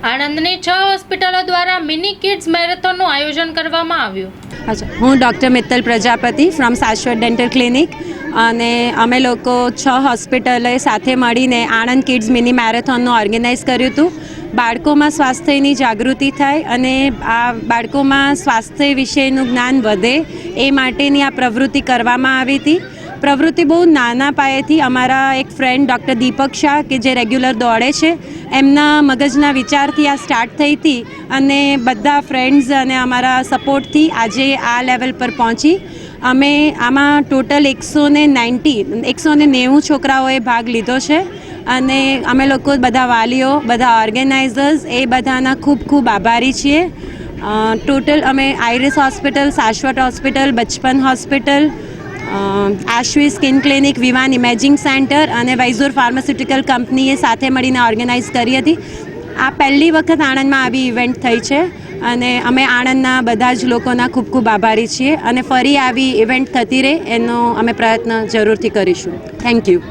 આણંદની 6 હોસ્પિટલો દ્વારા mini kids મેરેથોનનું આયોજન કરવામાં આવ્યું. અચ્છા, હું ડૉક્ટર મિત્તલ પ્રજાપતિ ફ્રોમ શાશ્વત ડેન્ટલ ક્લિનિક, અને અમે લોકો 6 હોસ્પિટલોએ સાથે મળીને આણંદ કિડ્સ મિની મેરેથોનનું ઓર્ગેનાઇઝ કર્યું હતું. બાળકોમાં સ્વાસ્થ્યની જાગૃતિ થાય અને આ બાળકોમાં સ્વાસ્થ્ય વિશેનું જ્ઞાન વધે એ માટેની આ પ્રવૃત્તિ કરવામાં આવી હતી. પ્રવૃત્તિ બહુ નાના પાયેથી અમારા એક ફ્રેન્ડ ડૉક્ટર દીપક શાહ કે જે રેગ્યુલર દોડે છે, એમના મગજના વિચારથી આ સ્ટાર્ટ થઈ હતી અને બધા ફ્રેન્ડ્સ અને અમારા સપોર્ટથી આજે આ લેવલ પર પહોંચી. અમે આમાં ટોટલ 190 છોકરાઓએ ભાગ લીધો છે અને અમે લોકો બધા વાલીઓ, બધા ઓર્ગેનાઇઝર્સ એ બધાના ખૂબ ખૂબ આભારી છીએ. ટોટલ અમે Iris hospital, Shashwat hospital, Bachpan hospital, Aashvi skin clinic, Vivaan imaging centre અને વૈઝુર ફાર્માસ્યુટિકલ કંપનીએ સાથે મળીને ઓર્ગેનાઇઝ કરી હતી. આ પહેલી વખત આણંદમાં આવી ઇવેન્ટ થઈ છે અને અમે આણંદના બધા જ લોકોના ખૂબ ખૂબ આભારી છીએ અને ફરી આવી ઇવેન્ટ થતી રહે એનો અમે પ્રયત્ન જરૂરથી કરીશું. Thank you.